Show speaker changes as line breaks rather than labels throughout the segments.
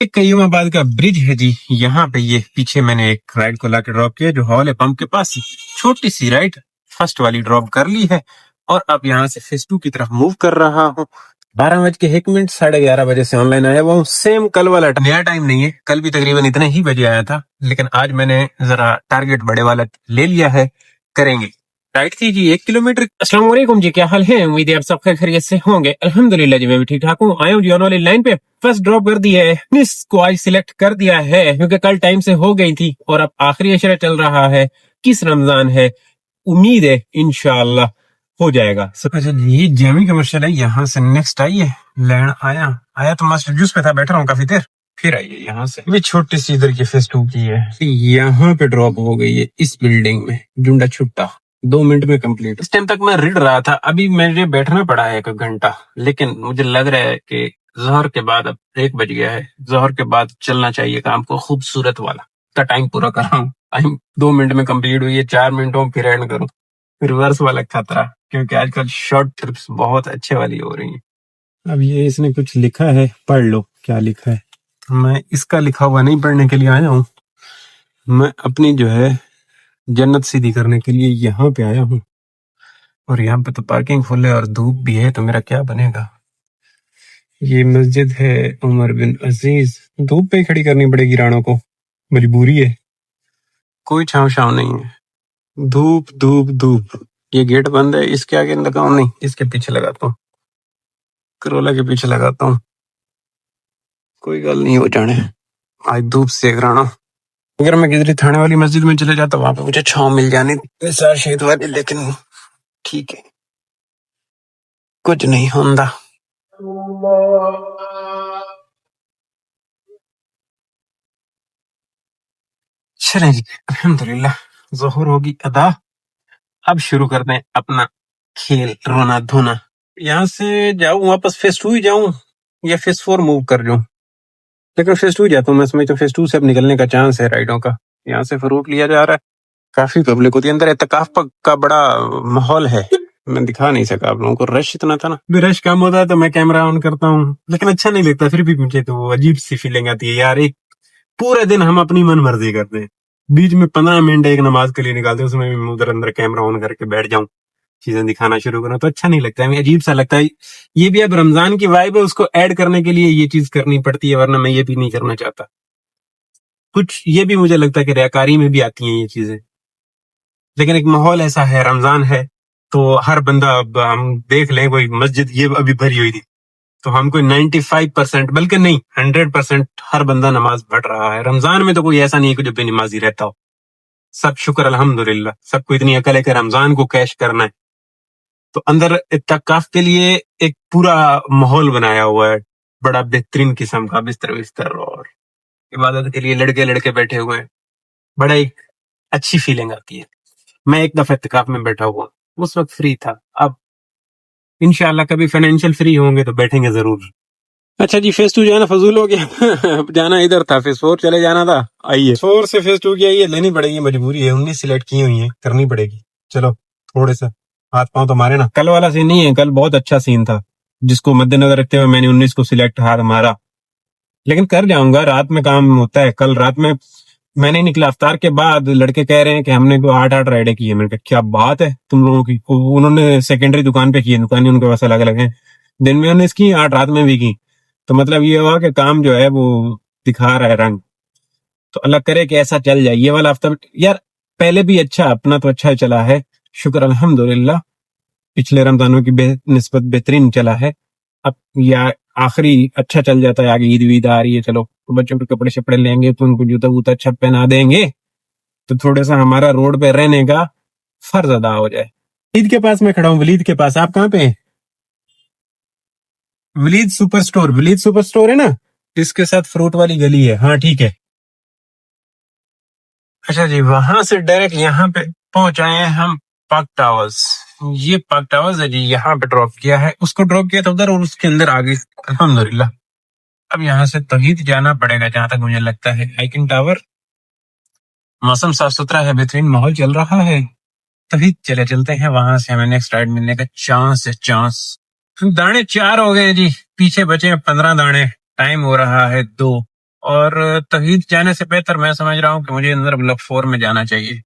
एक कईमाबाद का ब्रिज है जी। यहाँ पे ये पीछे मैंने एक राइड को लाके ड्रॉप किया जो हॉल है पंप के पास। छोटी सी राइड फर्स्ट वाली ड्रॉप कर ली है और अब यहाँ से फेज 2 की तरफ मूव कर रहा हूँ। 12:01 11:30 बजे से ऑनलाइन आया हुआ हूँ। सेम कल वाला नया टाइम नहीं है, कल भी तकरीबन इतने ही बजे आया था, लेकिन आज मैंने जरा टारगेट बड़े वाला ले लिया है। करेंगे राइट थी जी 1 किलोमीटर। अस्सलाम वालेकुम जी, क्या हाल है? उम्मीद है आप सब खैरियत से होंगे। अल्हम्दुलिल्लाह जी मैं भी ठीक ठाक हूँ। आया हूँ जी ऑन वाली लाइन पे। फर्स्ट ड्रॉप कर दिया है, इसको आज सिलेक्ट कर दिया है क्योंकि कल टाइम से हो गई थी और अब आखिरी अशरा चल रहा है। किस रमजान है, उम्मीद है इंशाअल्लाह हो जाएगा। अच्छा जी, जेमी कमर्शियल है, यहाँ से नेक्स्ट आई है। लैंड आया तो मास्टर जूस पे था, बैठ रहा हूँ काफी देर, फिर आई है यहाँ से। भी छोटी सी इधर की फेस 2 की है, यहाँ पे ड्रॉप हो गई है इस बिल्डिंग में। जुंडा छुट्टा 2 मिनट में कंप्लीट। इस टाइम तक मैं रिड रहा था, अभी मुझे बैठना पड़ा है 1 घंटा, लेकिन मुझे लग रहा है कि जोहर के बाद, अब 1 बज गया है, जोहर के बाद चलना चाहिए काम को खूबसूरत वाला। का टाइम पूरा कर रहा हूँ। टाइम 2 मिनट में कंप्लीट हुई है, 4 मिनटों फिर एंड करूँ। रिवर्स वाला खतरा, क्योंकि आजकल शॉर्ट ट्रिप्स बहुत अच्छे वाली हो रही हैं। अब ये इसने कुछ लिखा है, पढ़ लो क्या लिखा है। मैं इसका लिखा हुआ नहीं पढ़ने के लिए आया हूँ, मैं अपनी जो है जन्नत सीधी करने के लिए यहाँ पे आया हूँ। और यहाँ पे तो पार्किंग फुल है और धूप भी है, तो मेरा क्या बनेगा। ये मस्जिद है उमर बिन अजीज। धूप पे ही खड़ी करनी पड़ेगी राणों को, मजबूरी है। कोई छाव छाव नहीं है, धूप धूप धूप। ये गेट बंद है, इसके आगे लगाऊं नहीं, इसके पीछे लगाता हूँ, करोला के पीछे लगाता हूँ। कोई गल नहीं हो जाने, आज धूप सेक रहा हूं। अगर मैं किधर थाने वाली मस्जिद में चले जाता, वहां पे मुझे छांव मिल जानी निसार शहीद वाली, लेकिन ठीक है, कुछ नहीं होता। चलें जी, अल्हम्दुलिल्लाह ज़ोहर होगी अदा। अब शुरू करते हैं अपना खेल, रोना धोना। यहाँ से जाऊं वापस फेस 2 ही जाऊं या फेस 4 मूव कर जाऊं? लेकिन फेस 2 जाता हूँ, मैं समझता हूँ फेस 2 से अब निकलने का चांस है राइडों का। यहाँ से फ्रूट लिया जा रहा है, काफी पब्लिक होती है अंदर। एतकाफ का बड़ा माहौल है, मैं दिखा नहीं सका आप लोगों को, रश इतना था ना। भी रश कम होता है तो मैं कैमरा ऑन करता हूँ, लेकिन अच्छा नहीं लगता। फिर भी मुझे तो वो अजीब सी फीलिंग आती है यार, एक पूरे दिन हम अपनी मन मर्जी करते हैं, बीच में 15 मिनट एक नमाज के लिए निकालते हैं, उसमें भी उधर अंदर कैमरा ऑन करके बैठ जाऊं, चीजें दिखाना शुरू करूं, तो अच्छा नहीं लगता है, अजीब सा लगता है। ये भी अब रमजान की वाइब है, उसको ऐड करने के लिए ये चीज करनी पड़ती है, वरना मैं ये भी नहीं करना चाहता। कुछ ये भी मुझे लगता है कि रियाकारी में भी आती हैं ये चीजें, लेकिन एक माहौल ऐसा है, रमजान है तो हर बंदा, अब हम देख लें कोई मस्जिद ये अभी भरी हुई थी, तो हम कोई 95% बल्कि नहीं 100% हर बंदा नमाज पढ़ रहा है। रमजान में तो कोई ऐसा नहीं है कि जो बेनमाजी रहता हो। सब शुक्र अल्हम्दुलिल्लाह, सबको इतनी अकल है कि रमजान को कैश करना है, तो अंदर इत्तिकाफ के लिए एक पूरा माहौल बनाया हुआ है, बड़ा बेहतरीन किस्म का, बिस्तर बिस्तर और इबादत के लिए लड़के लड़के बैठे हुए हैं। बड़ा एक अच्छी फीलिंग आती है। मैं एक दफा इत्तिकाफ में बैठा हुआ, उस वक्त फ्री था, अब इंशाल्लाह कभी फाइनेंशियल फ्री होंगे तो बैठेंगे जरूर। अच्छा जी, फेस 2 जाना फजूल हो गया। जाना इधर था, फेस 4 चले जाना था। आइए 4 से फेस 2 की आइए, लेनी पड़ेगी, मजबूरी है, 19 सिलेक्ट की हुई है, करनी पड़ेगी। चलो थोड़े सा हाथ पांव तो मारे ना। कल वाला सीन नहीं है, कल बहुत अच्छा सीन था, जिसको मद्देनजर रखते हुए मैंने 19 को सिलेक्ट हाथ मारा, लेकिन कर जाऊंगा, रात में काम होता है। कल रात में मैंने निकला अफ्तार के बाद, लड़के कह रहे हैं कि हमने को 8 राइडें की है। मैंने कहा क्या बात है तुम लोगों की। उन्होंने सेकेंडरी दुकान पे की है, दुकानें उनके पास अलग अलग हैं, दिन में 19 की, 8 रात में भी की, तो मतलब ये हुआ कि काम जो है वो दिखा रहा है रंग। तो अल्लाह करे कि ऐसा चल जाए ये वाला हफ्ता। यार पहले भी अच्छा, अपना तो अच्छा चला है, शुक्र अल्हम्दुलिल्लाह, पिछले रमजानों की निस्बत बेहतरीन चला है। अब या आखिरी अच्छा चल जाता है, आगे ईद वीद आ रही है, चलो तो बच्चों के कपड़े शपड़े लेंगे, तो उनको जूता वूता अच्छा पहना देंगे, तो थोड़ा सा हमारा रोड पे रहने का फर्ज अदा हो जाए। ईद के पास मैं खड़ा हूँ, वलीद के पास। आप कहाँ पे हैं? Waleed super store, Waleed super store है ना, इसके साथ फ्रूट वाली गली है। हाँ ठीक है। अच्छा जी, वहां से डायरेक्ट यहाँ पे पहुंच आए हैं हम, पार्क टावर्स। ये पार्क टावर्स है जी, यहाँ पे ड्रॉप किया है, उसको ड्रॉप किया था उधर और उसके अंदर आगे अल्हम्दुलिल्लाह। अब यहाँ से तौहीद जाना पड़ेगा जहां तक मुझे लगता है, हाइकिंग टावर। मौसम साफ सुथरा है, बेहतरीन माहौल चल रहा है, तभी चले चलते हैं, वहां से हमें नेक्स्ट राइड मिलने का चांस है, चांस। दाने 4 हो गए जी, पीछे बचे हैं 15 दाने, टाइम हो रहा है 2। और तहीद जाने से बेहतर मैं समझ रहा हूँ कि मुझे अंदर ब्लॉक 4 में जाना चाहिए।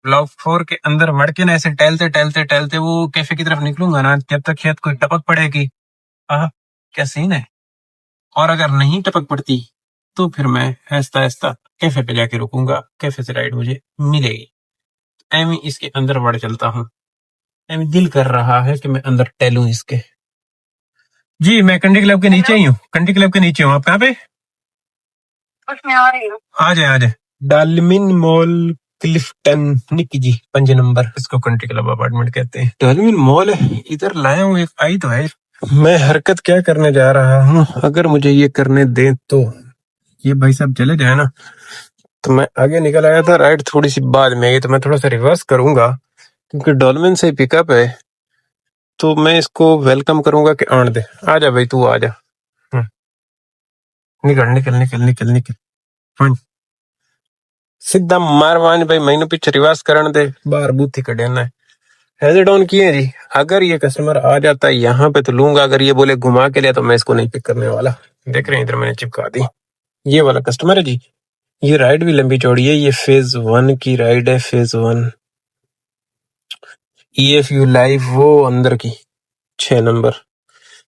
ब्लॉक 4 के अंदर मड़ के ना ऐसे टहलते टहलते टहलते वो कैफे की तरफ निकलूंगा ना, जब तक शायद कोई टपक पड़ेगी। आह, क्या सीन है। और अगर नहीं टपक पड़ती तो फिर मैं आहिस्ता आहिस्ता कैफे पे जाके रुकूंगा, कैफे से राइड मुझे मिलेगी। एमी इसके अंदर बढ़ चलता हूँ। एमी दिल कर रहा है कि मैं अंदर टहलूं इसके। जी मैं कंडी क्लब के नीचे ही हूँ, कंडी क्लब के नीचे हूँ। आप कहाँ पे? उसमें आ रही हूँ। आ जाए आ जाए। डालमिन मॉल क्लिफ्टन निकी जी 5 नंबर, इसको कंट्री क्लब अपार्टमेंट कहते हैं। डालमिन मॉल है, इधर लाया हूँ, एक आई तो है। मैं हरकत क्या करने जा रहा हूँ, अगर मुझे ये करने दे तो। ये भाई साहब चले जाए ना तो मैं आगे निकल आया था, राइड थोड़ी सी बाद में आई तो मैं थोड़ा सा रिवर्स करूंगा क्योंकि डॉल्मेन से पिकअप है, तो मैं इसको वेलकम करूंगा कि आन दे। आ जा भाई तू आ जा। निकल निकल निकल निकल निकल। हाँ सीधा मारवानी भाई, मैंने पीछे रिवर्स करने दे, बाहर बूथी कढ़ना है। हेड ऑन किए जी। अगर ये कस्टमर आ जाता है यहाँ पे तो लूंगा, अगर ये बोले घुमा के लिया तो मैं इसको नहीं पिक करने वाला। देख रहे हैं इधर मैंने चिपका दी। ये वाला कस्टमर है जी। ये राइड भी लंबी चौड़ी है, ये फेज 1 की राइड है, फेज 1 EFU लाइव वो अंदर की 6 नंबर।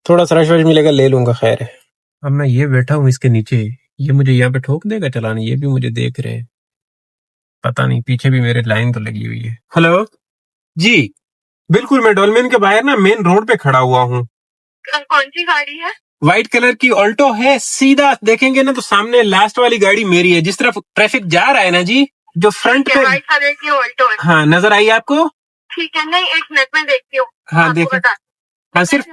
थोड़ा सा रश वश मिलेगा, ले लूंगा, खैर है। अब मैं ये बैठा हूँ इसके नीचे, ये मुझे यहाँ पे ठोक देगा चलाने, ये भी मुझे देख रहे हैं। पता नहीं, पीछे भी मेरे लाइन तो लगी हुई है। हेलो जी, बिल्कुल मैं डोलमेन के बाहर ना मेन रोड पे खड़ा हुआ हूँ। कौन सी गाड़ी है? व्हाइट कलर की ऑल्टो है, सीधा देखेंगे ना तो सामने लास्ट वाली गाड़ी मेरी है, जिस तरफ ट्रैफिक जा रहा है ना जी, जो फ्रंट पे। व्हाइट कलर की ऑल्टो है। हाँ नजर आई आपको? ठीक है, नहीं एक मिनट में देखती हूँ। हाँ देखो, हाँ सिर्फ,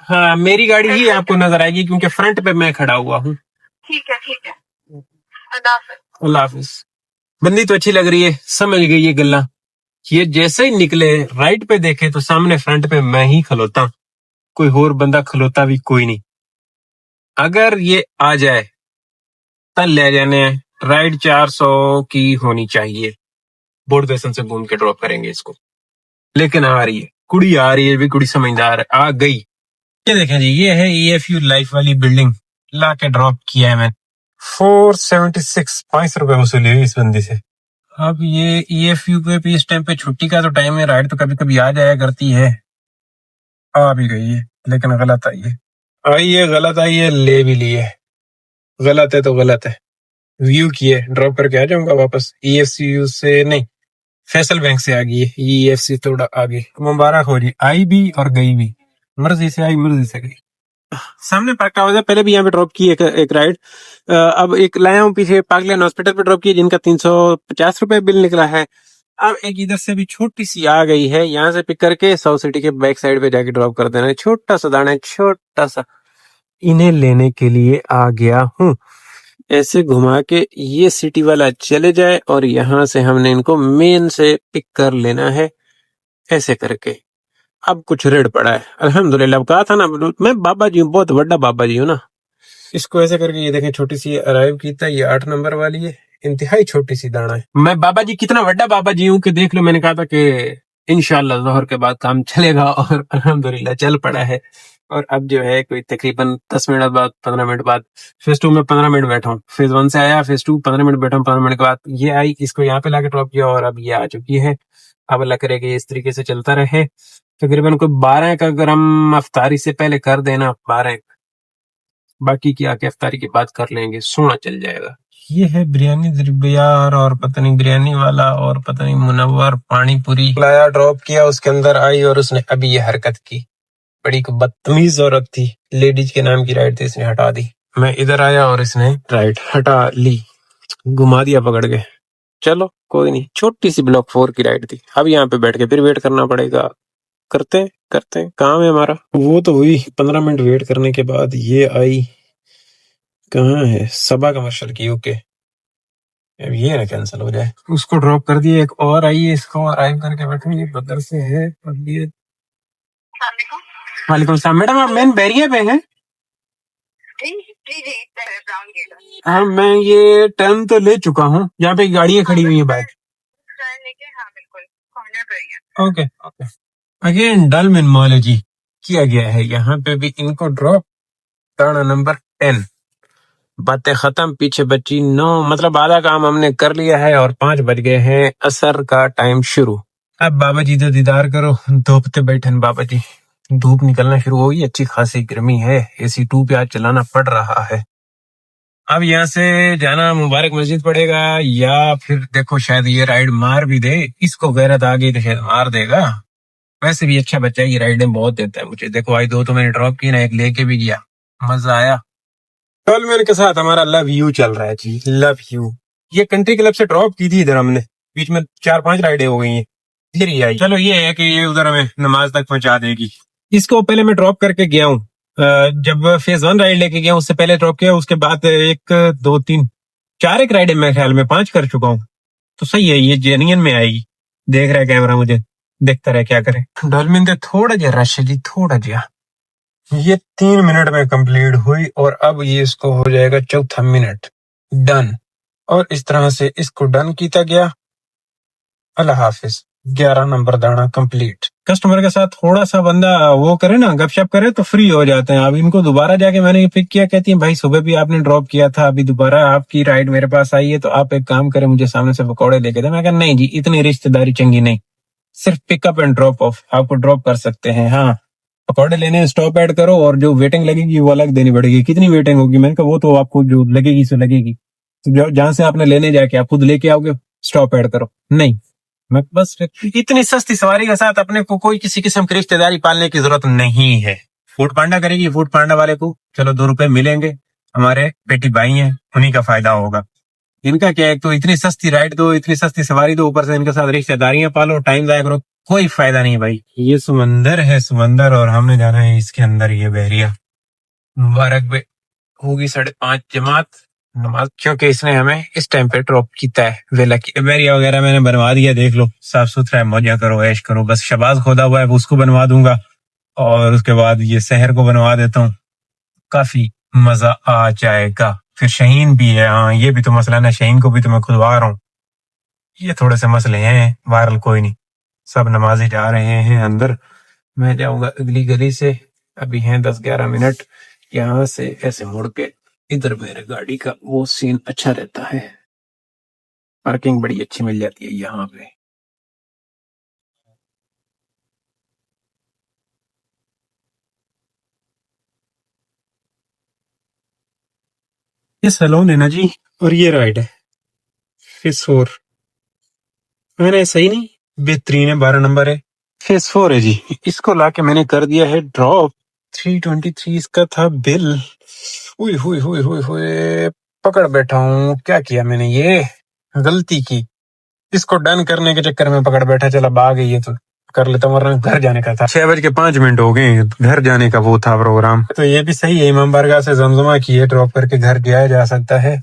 हाँ मेरी गाड़ी ही आपको नजर आएगी क्योंकि फ्रंट पे मैं खड़ा हुआ हूँ। ठीक है ठीक है, अल्लाह हाफिज। बंदी तो अच्छी लग रही है, समझ गई ये गल्ला। ये जैसे ही निकले राइट पे देखे तो सामने फ्रंट पे मैं ही खलोता, कोई और बंदा खलोता भी कोई नहीं। अगर ये आ जाए तब ले जाने, राइड 400 की होनी चाहिए। बोर्ड स्टेशन से घूम के ड्रॉप करेंगे इसको। लेकिन आ रही है कुड़ी, आ रही है भी कुड़ी, समझदार है, आ गई। ये देखें जी, ये है EFU लाइफ वाली बिल्डिंग, ला के ड्रॉप किया है मैंने। 476 ₹5 वसूली हुई इस बंदी से। अब ये EFU पे भी इस टाइम पे छुट्टी का तो टाइम है, राइड तो कभी कभी आ जाया करती है। आ भी गई है लेकिन गलत आई है, आई है गलत आई है, ले भी ली है। गलत है तो गलत है। व्यू किए ड्रॉप करके आ जाऊंगा वापस। EFCU से नहीं, फैसल बैंक से आ गई है, EFC थोड़ा आगे। मुबारक हो जी, आई भी और गई भी, मर्जी से आई मर्जी से गई। सामने पार्क हाउस है, पहले भी यहाँ पे ड्रॉप की एक राइड। अब एक लाया हूँ पीछे पार्कलैंड हॉस्पिटल पे ड्रॉप की, जिनका 350 रुपए बिल निकला है। अब एक इधर से भी छोटी सी आ गई है, यहाँ से पिक करके साउथ सिटी के बैक साइड पे जाके ड्रॉप कर देना है। छोटा सा दाना है, छोटा सा, इन्हें लेने के लिए आ गया हूँ। ऐसे घुमा के ये सिटी वाला चले जाए और यहाँ से हमने इनको मेन से पिक कर लेना है, ऐसे करके। अब कुछ रेड पड़ा है अल्हम्दुलिल्लाह। अब कहा था ना मैं बाबा जी हूँ, बहुत बड़ा बाबा जी हूँ ना। इसको ऐसे करके ये देखें, छोटी सी अराइव की था, ये 8 नंबर वाली है, इंतहाई छोटी सी दाना है। मैं बाबा जी कितना बड़ा बाबा जी हूँ कि देख लो, मैंने कहा था कि इंशाल्लाह जोहर के बाद काम चलेगा और अल्हम्दुलिल्लाह चल पड़ा है। और अब जो है कोई तकरीबन 10 मिनट बाद, 15 मिनट बाद, फेज 2 में 15 मिनट बैठा हूँ। फेज 1 से आया, फेज 2 15 मिनट बैठा हूँ, 15 मिनट के बाद ये आई, इसको यहाँ पे लाके ड्रॉप किया और अब ये आ चुकी है। अब अल्लाह करेगा इस तरीके से चलता रहे। तकरीबन कोई 12 का अगर हम अफ्तारी से पहले कर देना, 12, बाकी की आके अफ्तारी की बात कर लेंगे, सोना चल जाएगा। ये है बिरयानी दरबार, और पता नहीं बिरयानी वाला, और पता नहीं मुनव्वर पानी पूरी लाया, ड्रॉप किया, उसके अंदर आई और उसने अभी ये हरकत की। बड़ी बदतमीज औरत थी, लेडीज के नाम की राइड थी, इसने हटा दी। मैं इधर आया और इसने राइड हटा ली, घुमा दिया पकड़ के। चलो कोई नहीं, छोटी सी ब्लॉक 4 की राइड थी। अब यहाँ पे बैठ के फिर वेट करना पड़ेगा। करते करते काम है हमारा। वो तो हुई 15 मिनट वेट करने के बाद ये आई, कहाँ है सबा कमर्शियल की, ओके। अब ये ना कैंसिल हो जाए। उसको ड्रॉप कर दिए, एक और आई है, इसको अराइव करके बैठे, ये बदर से है। और ये वालेकुम सलाम मैडम, आप मेन बैरियर पे हैं? हाँ मैं ये टर्न तो ले चुका हूँ, यहाँ पे गाड़ियाँ खड़ी हुई है बाइक। Okay okay. अगेन डलमिन मॉल किया गया है, यहाँ पे भी इनको ड्रॉप, टाणा नंबर 10 बातें खत्म, पीछे बची 9, मतलब आधा काम हमने कर लिया है और 5 बज गए हैं, असर का टाइम शुरू। अब बाबा जी तो दीदार करो, धूप पे बैठे बाबा जी। धूप निकलना शुरू हो गई, अच्छी खासी गर्मी है, AC 2 पे आज चलाना पड़ रहा है। अब यहाँ से जाना मुबारक मस्जिद पड़ेगा, या फिर देखो शायद ये राइड मार भी दे, इसको गैरत आ गई तो शायद मार देगा। वैसे भी अच्छा बच्चा है, ये राइडें बहुत देता है मुझे। देखो आज 2 तो मैंने ड्रॉप की ना, एक लेके भी गया, मजा आया। टोलमेल के साथ हमारा लव यू चल रहा है जी, लव यू। ये कंट्री क्लब से ड्रॉप की थी इधर हमने, बीच में 4-5 राइडें हो गई हैं, फिर ही आई। चलो ये है कि ये उधर हमें नमाज तक पहुंचा देगी। इसको पहले मैं ड्रॉप करके गया हूँ, जब फेज 1 राइड लेके गया उससे पहले ड्रॉप किया, उसके बाद 1 2 3 4 एक राइड मेरे ख्याल में 5 कर चुका हूँ। तो सही है, ये जेनियन में आएगी। देख रहा है कैमरा मुझे, देखता रहे क्या करे। डॉल्फिन दे थोड़ा जा रश है जी, थोड़ा जा। ये 3 मिनट में कंप्लीट हुई और अब ये इसको हो जाएगा चौथा मिनट डन, और इस तरह से इसको डन किया गया। अल्लाह हाफिज। 11 नंबर दाना कंप्लीट। कस्टमर के साथ थोड़ा सा बंदा वो करे ना, गपशप करे तो फ्री हो जाते हैं। अब इनको दोबारा जाके मैंने पिक किया, कहती है भाई सुबह भी आपने ड्रॉप किया था, अभी दोबारा आपकी राइड मेरे पास आई है, तो आप एक काम करें मुझे सामने से पकौड़े लेके दे। मैं कहा नहीं जी, इतनी रिश्तेदारी चंगी नहीं, सिर्फ पिकअप एंड ड्रॉप ऑफ, आपको ड्रॉप कर सकते हैं। हाँ, पकौड़े लेने स्टॉप ऐड करो और जो वेटिंग लगेगी वो अलग देनी पड़ेगी। कितनी वेटिंग होगी? मैंने कहा वो तो आपको जो लगेगी सो लगेगी, तो जहां से आपने लेने जाके आप खुद लेके आओगे, स्टॉप ऐड करो। नहीं, मैं बस इतनी सस्ती सवारी के साथ अपने को कोई किसी किस्म की रिश्तेदारी पालने की जरूरत नहीं है। फूड पांडा करेगी, फूड पांडा वाले को चलो 2 रुपए मिलेंगे, हमारे बेटी भाई हैं, उन्हीं का फायदा होगा। इनका क्या है, तो इतनी सस्ती राइड दो, इतनी सस्ती सवारी दो, ऊपर से इनके साथ रिश्तेदारियां पालो, टाइम जाया करो, कोई फायदा नहीं भाई। ये समंदर है समंदर, और हमने जाना है इसके अंदर। ये बहरिया मुबारक बे होगी 5:30 जमात नमाज, क्योंकि इसने हमें इस टाइम पे ड्रॉप किया है। वेला की बहरिया वगैरह मैंने बनवा दिया, देख लो साफ सुथरा है, मौजा करो, ऐश करो। बस शबाज खोदा हुआ है, उसको बनवा दूंगा, और उसके बाद ये शहर को बनवा देता हूँ, काफी मजा आ जाएगा। फिर शहीन भी है, हाँ ये भी तो मसला ना, शहीन को भी तो मैं खुदवा रहा हूँ। ये थोड़े से मसले हैं, वायरल कोई नहीं, सब नमाजी जा रहे हैं अंदर, मैं जाऊंगा अगली गली से। अभी हैं 10-11 मिनट, यहाँ से ऐसे मुड़ के इधर मेरे गाड़ी का वो सीन अच्छा रहता है, पार्किंग बड़ी अच्छी मिल जाती है यहाँ पे। ये सैलून है ना जी, और ये राइड है फेस 4। मैंने सही नहीं, बेहतरीन है, 12 नंबर है, फेस 4 है जी। इसको लाके मैंने कर दिया है ड्रॉप। 323 इसका था बिल। हुई हुई हुई हुई हुई, पकड़ बैठा हूँ। क्या किया मैंने, ये गलती की, इसको डन करने के चक्कर में पकड़ बैठा। चला आ गई है तो कर लेता हूँ, वरना घर जाने का था। 6:05 हो गए, घर जाने का वो था प्रोग्राम। तो ये भी सही है, इमाम बारगाह से जमजमा की है, ड्रॉप करके घर जाया जा सकता है।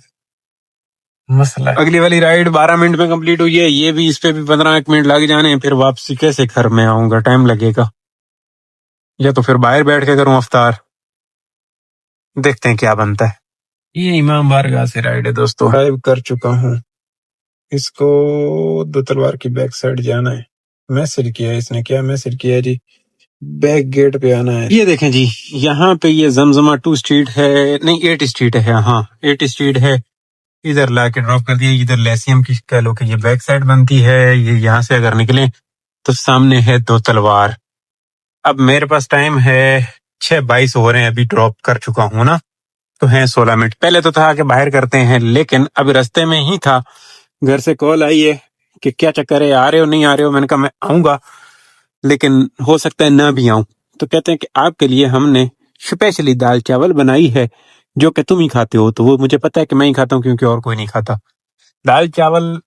मसला अगली वाली राइड 12 मिनट में कंप्लीट हुई है, ये भी, इस पे भी 15 मिनट लग जाने हैं। फिर वापसी कैसे घर में आऊंगा, टाइम लगेगा, या तो फिर बाहर बैठ के करूं अफ्तार, देखते हैं क्या बनता है। ये इमाम बारगाह से राइड है दोस्तों, ड्राइव कर चुका हूँ। इसको 2 तलवार की बैक साइड जाना है। मैसेज किया इसने, क्या मैसेज किया जी, बैक गेट पे आना है। ये देखें जी, यहाँ पे ये जमजमा 2 स्ट्रीट है, नहीं 8 स्ट्रीट है, हाँ 8 स्ट्रीट है। इधर लाके ड्रॉप कर दिया। इधर लेसियम की कह लो कि ये बैक साइड बनती है। ये यहाँ से अगर निकले तो सामने है 2 तलवार। अब मेरे पास टाइम है 6:22 हो रहे हैं, अभी ड्रॉप कर चुका हूँ ना, तो है 16 मिनट। पहले तो था कि बाहर करते हैं, लेकिन अब रास्ते में ही था, घर से कॉल आई है कि क्या चक्कर है, आ रहे हो नहीं आ रहे हो। मैंने कहा मैं आऊंगा, लेकिन हो सकता है ना भी आऊं। तो कहते हैं कि आपके लिए हमने स्पेशली दाल चावल बनाई है, जो कि तुम ही खाते हो। तो वो मुझे पता है कि मैं ही खाता हूँ, क्योंकि और कोई नहीं खाता। दाल चावल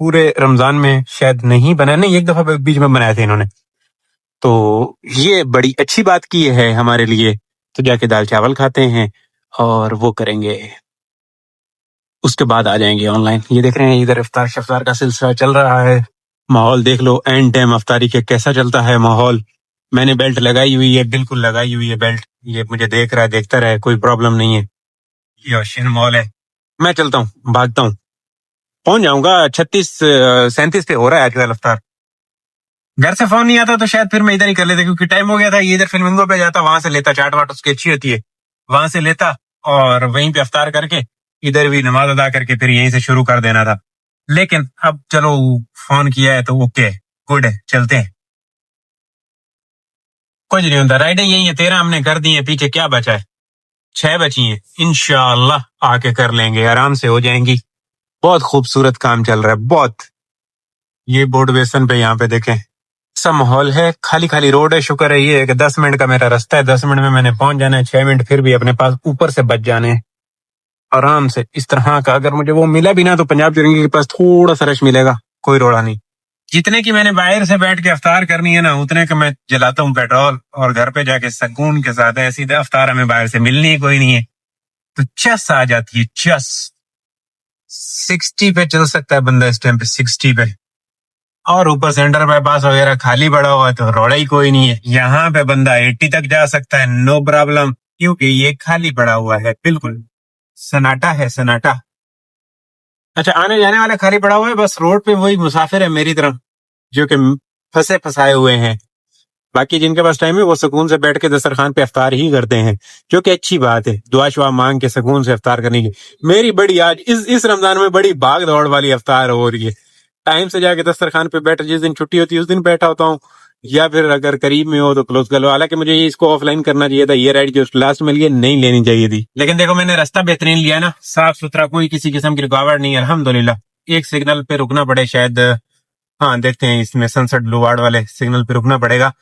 पूरे रमजान में शायद नहीं बनाए, नहीं एक दफा बीच में बनाए थे इन्होंने, तो ये बड़ी अच्छी बात की है हमारे लिए। तो जाके दाल चावल खाते हैं और वो करेंगे, उसके बाद आ जाएंगे ऑनलाइन। ये देख रहे हैं इधर इफ्तार शफ्तार का सिलसिला चल रहा है। माहौल देख लो, एंड टाइम अफ्तारी के कैसा चलता है माहौल। मैंने बेल्ट लगाई हुई है, बिल्कुल लगाई हुई है बेल्ट। ये मुझे देख रहा है, देखता रहे, कोई प्रॉब्लम नहीं है। ये ओशियन मॉल है, मैं चलता हूँ, भागता हूँ, पहुंच जाऊंगा। 37 पे हो रहा है आजकल अफ्तार। घर से फोन नहीं आता तो शायद फिर मैं इधर ही कर लेता, क्योंकि टाइम हो गया था। ये इधर फिल्मिंगो पे जाता, वहां से लेता, चाट वाट उसकी अच्छी होती है, वहां से लेता और वहीं पे अफ्तार करके इधर भी नमाज अदा करके फिर यहीं से शुरू कर देना था। लेकिन अब चलो फोन किया है तो ओके, गुड है, चलते हैं। कुछ नहीं होता, राइडें यही है, 13 हमने कर दी है, पीछे क्या बचा है, 6 बची हैं। इंशाल्लाह आके कर लेंगे, आराम से हो जाएंगी। बहुत खूबसूरत काम चल रहा है, बहुत। ये बोर्ड बेसन पे यहाँ पे देखें सब माहौल है, खाली खाली रोड है। शुक्र है ये है कि 10 मिनट का मेरा रास्ता है, 10 मिनट में मैंने पहुंच जाना है, 6 मिनट फिर भी अपने पास ऊपर से बच जाने हैं आराम से। इस तरह का अगर मुझे वो मिला भी ना तो पंजाब चुरंगी के पास थोड़ा सा रश मिलेगा, कोई रोड़ा नहीं। जितने की मैंने बाहर से बैठ के अफ्तार करनी है ना, उतने का मैं जलाता हूँ पेट्रोल, और घर पे जाके सुकून के साथ है। सीधा अफ्तार हमें बाहर से मिलनी ही कोई नहीं है, तो चस आ जाती है, चस। 60 पे चल सकता है बंदा इस टाइम पे, 60 पे। और ऊपर से अंडर बाईपास वगैरह खाली पड़ा हुआ है तो रोड़ा ही कोई नहीं है। यहाँ पे बंदा 80 तक जा सकता है, नो प्रॉब्लम, क्योंकि ये खाली पड़ा हुआ है, बिल्कुल सन्नाटा है, सन्नाटा। अच्छा, आने जाने वाला खाली पड़ा हुआ है, बस रोड पे वही मुसाफिर है मेरी तरह जो कि फंसे फंसाए हुए हैं। बाकी जिनके पास टाइम है वो सुकून से बैठ के दस्तरखान पे अफ्तार ही करते हैं, जो कि अच्छी बात है। दुआ शुआ मांग के सुकून से अफ्तार करने की। मेरी बड़ी आज इस रमजान में बड़ी भाग दौड़ वाली अफ्तार हो रही है। टाइम से जाके दस्तरखान पे बैठ, जिस दिन छुट्टी होती है उस दिन बैठा होता हूँ, या फिर अगर करीब में हो तो क्लोज कर लो। हालांकि मुझे इसको ऑफलाइन करना चाहिए था, ये राइड जो लास्ट में लिए नहीं लेनी चाहिए थी। लेकिन देखो मैंने रास्ता बेहतरीन लिया ना, साफ सुथरा, कोई किसी किस्म की रुकावट नहीं है, अल्हम्दुलिल्लाह। एक सिग्नल पे रुकना पड़े शायद, हाँ देखते हैं, इसमें सनसेट ब्लू वार्ड वाले सिग्नल पे रुकना पड़ेगा,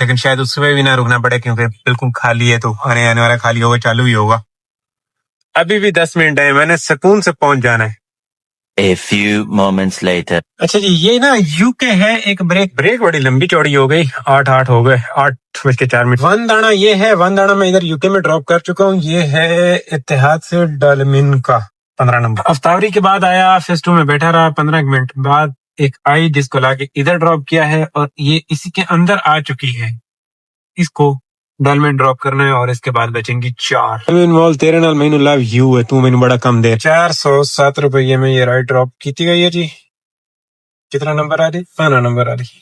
लेकिन शायद उसमें भी ना रुकना पड़े क्योंकि बिल्कुल खाली है, तो आने आने वाला खाली होगा, चालू ही होगा। अभी भी 10 मिनट है, मैंने सुकून से पहुंच जाना है।
A few moments later.
अच्छा जी, ये ना यूके है। एक ब्रेक बड़ी लंबी चौड़ी हो गई, 8 हो गए, 8:04। वन दाना ये है, वन दाना मैं इधर यूके में ड्रॉप कर चुका हूँ। ये है इत्तेहाद से डालमिन का 15 नंबर। अफ्तावरी के बाद आया, फेस 2 में बैठा रहा, 15 मिनट बाद एक आई जिसको लाके इधर ड्रॉप किया है, और ये इसी के अंदर आ चुकी है। इसको डल में ड्रॉप करना है और इसके बाद बचेंगी 4। मॉल तेरे नाल मैनू लव यू है, तू मैनू बड़ा कम दे। 407 रुपये में ये राइड ड्रॉप की गई है जी। कितना नंबर आ रही? 15 नंबर आ रही,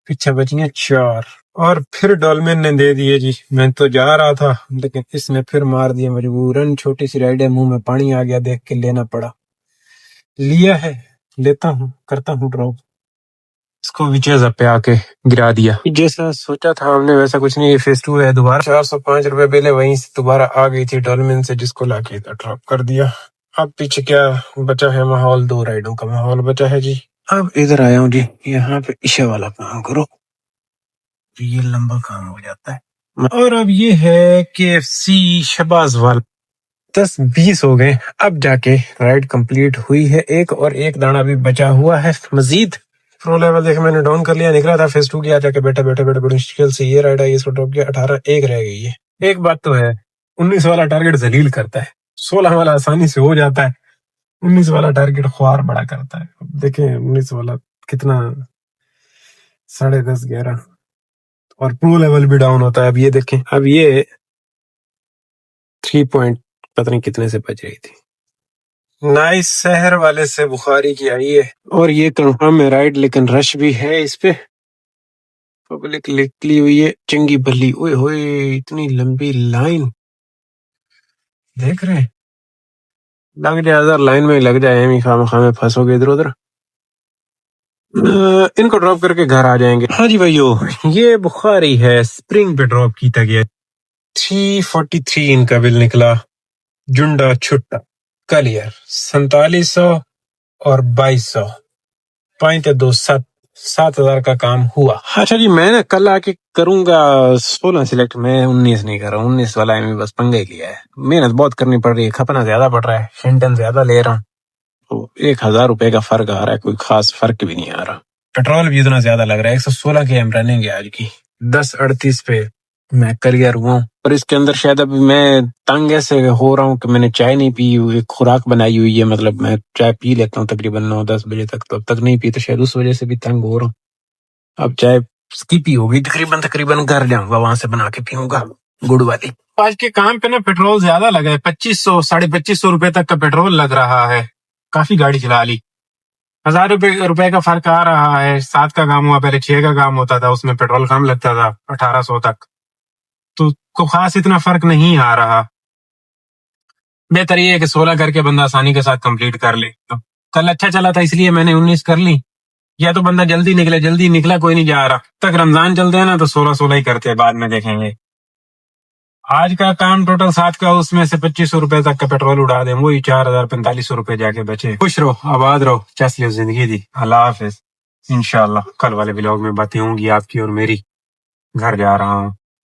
पीछे बचियां 4। और फिर डॉलमेन ने दे दिए जी। मैं तो जा रहा था लेकिन इसने फिर मार दिया मजबूरन। छोटी सी राइड है, मुंह में पानी आ गया, देख के लेना पड़ा। लिया है, लेता हूँ, करता हूँ ड्रॉप। इसको विचेज पे आके गिरा दिया। जैसा सोचा था हमने वैसा कुछ नहीं। ये फेस 2 है। दोबारा 405 रुपए बिल है, वहीं से दोबारा आ गई थी डॉलमेन से, जिसको लाके इधर ड्रॉप कर दिया। अब पीछे क्या बचा है माहौल? 2 राइडों का माहौल बचा है जी। अब इधर आया हूँ जी, यहाँ पे ईशा वाला काम करो, ये लंबा काम हो जाता है। और अब ये है KFC शहबाज वाल। 10-20 हो गए, अब जाके राइड कंप्लीट हुई है। एक दाना भी बचा हुआ है मजीद। प्रो लेवल देख मैंने डाउन कर लिया, निकला था फेस 2 की, जाके बैठे बड़ी मुश्किल से ये राइड आई, इसको ड्रॉप किया। 18-1 रह गई है। एक बात तो है, 19 वाला टारगेट जलील करता है, 16 वाला आसानी से हो जाता है, 19 वाला टारगेट ख्वार बड़ा करता है। अब देखें 19 वाला कितना, 10:30 11, और प्रो लेवल भी डाउन होता है। अब ये देखें, अब ये 3 पॉइंट पता नहीं कितने से बच रही थी। नाइस, शहर वाले से बुखारी की आई है, और ये कंफर्म है राइड, लेकिन रश भी है इस पे। पब्लिक निकली हुई है चंगी भली। ओए होए, इतनी लंबी लाइन देख रहे हैं। लग जाए अगर लाइन में लग जाए, एम खामा में फंसोगे इधर उधर। इनको ड्रॉप करके घर आ जाएंगे। हाँ जी भाइयों, ये बुखारी है, स्प्रिंग पे ड्रॉप किया गया। 343 इनका बिल निकला। जुंडा छुट्टा कलियर 4700 और 2200, 5-2-7 7,000 का काम हुआ। अच्छा जी, मैं ना कल आके करूंगा 16 सिलेक्ट। मैं 19 नहीं कर रहा हूँ, 19 वाला में बस पंगा ही लिया है। मेहनत बहुत करनी पड़ रही है, खपना ज्यादा पड़ रहा है, शेंटन ज्यादा ले रहा हूँ, तो 1,000 रुपए का फर्क आ रहा है, कोई खास फर्क भी नहीं आ रहा। पेट्रोल भी इतना ज्यादा लग रहा है। 116 के हम रनिंग है आज की, 10:38 पे मैं कलियर हुआ। और इसके अंदर शायद अभी मैं तंग ऐसे हो रहा हूँ कि मैंने चाय नहीं पी, एक खुराक बनाई हुई है, मतलब मैं चाय पी लेता हूँ तकरीबन 9-10 बजे तक, तो अब तक नहीं पी, तो शायद उस वजह से भी तंग हो रहा हूँ। अब चाय स्किप ही होगी तकरीबन घर जाऊंगा, वहां से बना के पीऊंगा गुड़ वाली। आज के काम पे ना पेट्रोल ज्यादा लगा है, 2500 2500 रुपए तक का पेट्रोल लग रहा है। काफी गाड़ी चला ली। 1,000 रुपए का फर्क आ रहा है। 7 का काम हुआ, पहले 6 का काम होता था, उसमें पेट्रोल कम लगता था 1800 तक, तो को खास इतना फर्क नहीं आ रहा। बेहतर ये है कि 16 करके बंदा आसानी के साथ कंप्लीट कर ले। तो कल अच्छा चला था इसलिए मैंने 19 कर ली। या तो बंदा जल्दी निकला कोई नहीं जा रहा तक रमजान चलते हैं ना, तो 16 ही करते हैं, बाद में देखेंगे। आज का काम टोटल 7 का, उसमें से 2500 रुपए तक का पेट्रोल उड़ा दें, वही 4000-4500 रुपए जाके बचे। खुश रहो, आबाद रहो, चस लो जिंदगी दी। अल्लाह हाफिज। इंशाल्लाह कल वाले व्लॉग में बातें होंगी आपकी और मेरी। घर जा रहा हूँ।